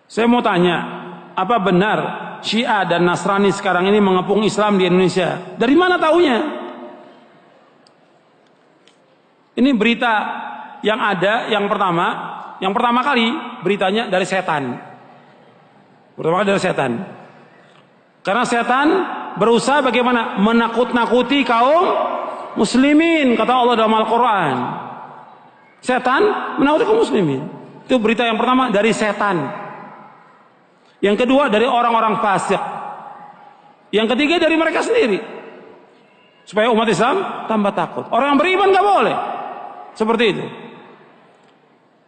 Saya mau tanya, apa benar Syiah dan Nasrani sekarang ini mengepung Islam di Indonesia? Dari mana taunya? Ini berita yang ada, yang pertama kali beritanya dari setan. Pertama kali dari setan. Karena setan berusaha bagaimana? Menakut-nakuti kaum muslimin, kata Allah dalam Al-Quran. Setan menakuti kaum muslimin. Itu berita yang pertama dari setan. Yang kedua dari orang-orang fasik. Yang ketiga dari mereka sendiri. Supaya umat Islam tambah takut. Orang yang beriman gak boleh seperti itu.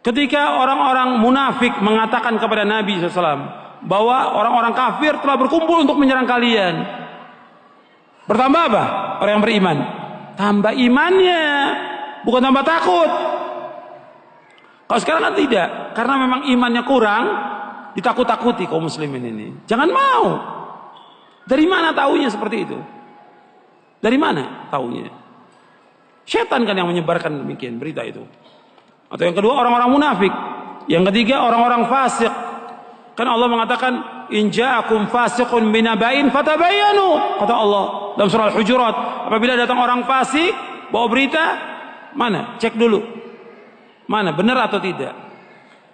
Ketika orang-orang munafik mengatakan kepada Nabi SAW bahwa orang-orang kafir telah berkumpul untuk menyerang kalian, bertambah apa? Orang yang beriman tambah imannya, bukan tambah takut. Kalau sekarang kan tidak, karena memang imannya kurang, ditakut-takuti kaum muslimin ini. Jangan mau. Dari mana taunya seperti itu? Dari mana taunya? Setan kan yang menyebarkan demikian berita itu. Atau yang kedua orang-orang munafik. Yang ketiga orang-orang fasik. Kan Allah mengatakan in ja'akum fasiqun binaba'in fatabayyanu, kata Allah dalam surah Al-Hujurat. Apabila datang orang fasik bawa berita, mana? Cek dulu. Mana benar atau tidak?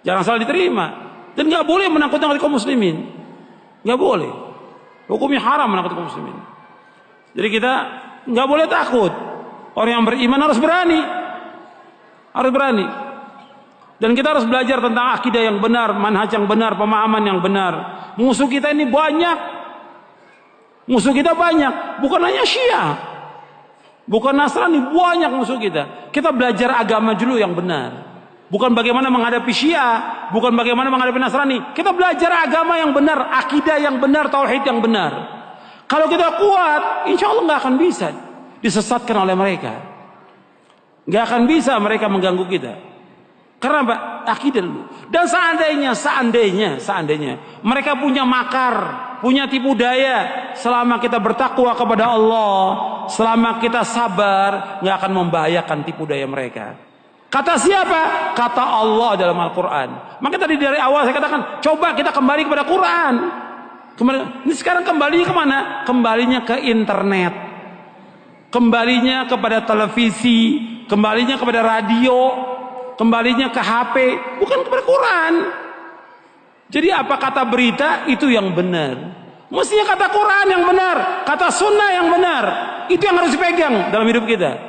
Jangan salah diterima. Dan nggak boleh menakut-nakuti kaum muslimin. Nggak boleh. Hukumnya haram menakut kaum muslimin. Jadi kita nggak boleh takut. Orang yang beriman harus berani. Harus berani. Dan kita harus belajar tentang akidah yang benar, manhaj yang benar, pemahaman yang benar. Musuh kita ini banyak. Musuh kita banyak. Bukan hanya Syiah. Bukan Nasrani, banyak musuh kita. Kita belajar agama dulu yang benar. Bukan bagaimana menghadapi Syiah, bukan bagaimana menghadapi Nasrani. Kita belajar agama yang benar, akidah yang benar, tauhid yang benar. Kalau kita kuat, insya Allah nggak akan bisa disesatkan oleh mereka. Nggak akan bisa mereka mengganggu kita. Karena Pak, akidah dulu. Dan seandainya mereka punya makar, punya tipu daya, selama kita bertakwa kepada Allah, selama kita sabar, nggak akan membahayakan tipu daya mereka. Kata siapa? Kata Allah dalam Al-Quran. Maka tadi dari awal saya katakan, coba kita kembali kepada Quran. Ini sekarang kembalinya kemana? Kembalinya ke internet, kembalinya kepada televisi, kembalinya kepada radio, kembalinya ke HP, bukan kepada Quran. Jadi apa kata berita itu yang benar. Mestinya kata Quran yang benar, kata sunnah yang benar. Itu yang harus dipegang dalam hidup kita.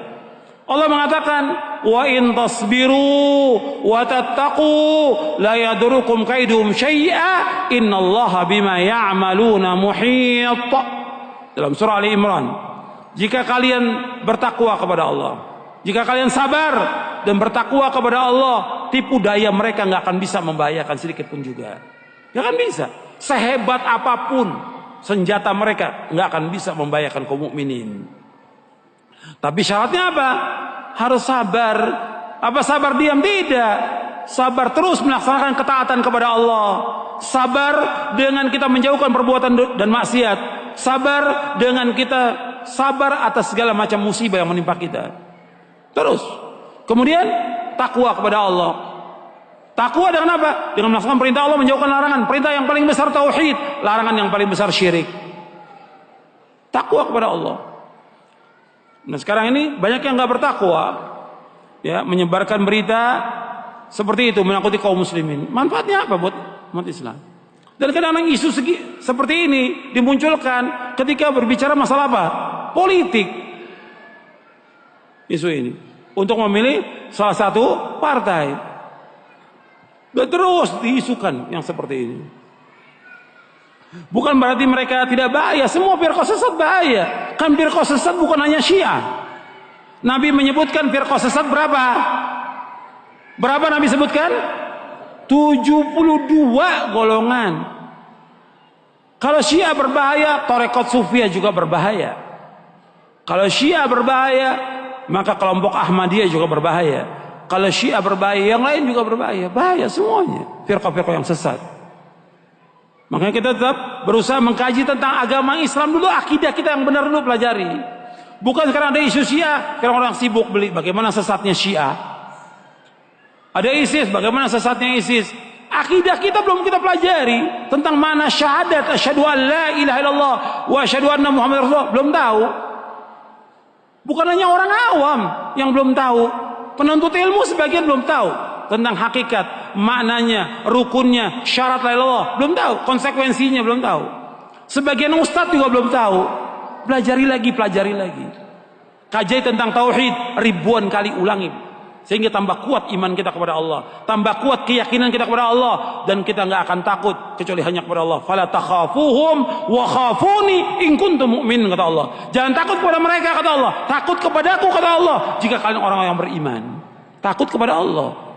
Allah mengatakan, wa in tasbiru wa tattaqu la yadurukum kaiduhum syai'a innallaha bima ya'maluna muhit. Dalam surah Ali Imran. Jika kalian bertakwa kepada Allah, jika kalian sabar dan bertakwa kepada Allah, tipu daya mereka nggak akan bisa membahayakan sedikit pun juga. Nggak akan bisa. Sehebat apapun senjata mereka nggak akan bisa membahayakan kaum mukminin. Tapi syaratnya apa? Harus sabar. Apa sabar diam? Tidak. Sabar terus melaksanakan ketaatan kepada Allah. Sabar dengan kita menjauhkan perbuatan dan maksiat. Sabar dengan kita sabar atas segala macam musibah yang menimpa kita. Terus. Kemudian takwa kepada Allah. Takwa dengan apa? Dengan melaksanakan perintah Allah, menjauhkan larangan. Perintah yang paling besar tauhid, larangan yang paling besar syirik. Takwa kepada Allah. Nah sekarang ini banyak yang nggak bertakwa, ya, menyebarkan berita seperti itu, menakuti kaum muslimin. Manfaatnya apa buat umat Islam? Dan kadang-kadang isu seperti ini dimunculkan ketika berbicara masalah apa? Politik. Isu ini untuk memilih salah satu partai. Dan terus diisukan yang seperti ini. Bukan berarti mereka tidak bahaya. Semua firqah sesat bahaya. Kan firqah sesat bukan hanya Syiah. Nabi menyebutkan firqah sesat berapa? Berapa Nabi sebutkan? 72 golongan. Kalau Syiah berbahaya, Tarekat Sufiyah juga berbahaya. Kalau Syiah berbahaya, maka kelompok Ahmadiyah juga berbahaya. Kalau Syiah berbahaya, yang lain juga berbahaya. Bahaya semuanya. Firqah-firqah yang sesat. Makanya kita tetap berusaha mengkaji tentang agama Islam dulu, akidah kita yang benar dulu pelajari. Bukan sekarang ada isu Syiah, sekarang orang sibuk beli bagaimana sesatnya Syiah. Ada ISIS, bagaimana sesatnya ISIS. Akidah kita belum kita pelajari tentang mana syahadat asyhadu an la ilaha illallah wa asyhadu anna muhammadar rasulullah, belum tahu. Bukan hanya orang awam yang belum tahu, penuntut ilmu sebagian belum tahu tentang hakikat, maknanya, rukunnya, syarat la ilaha illallah, belum tahu, konsekuensinya belum tahu. Sebagian ustadz juga belum tahu. Pelajari lagi. Kaji tentang tauhid ribuan kali ulangi, sehingga tambah kuat iman kita kepada Allah, tambah kuat keyakinan kita kepada Allah, dan kita nggak akan takut kecuali hanya kepada Allah. Fala takhafuhum wa khafuni in kuntum mu'min, kata Allah. Jangan takut kepada mereka, kata Allah. Takut kepadaku, kata Allah, jika kalian orang yang beriman. Takut kepada Allah.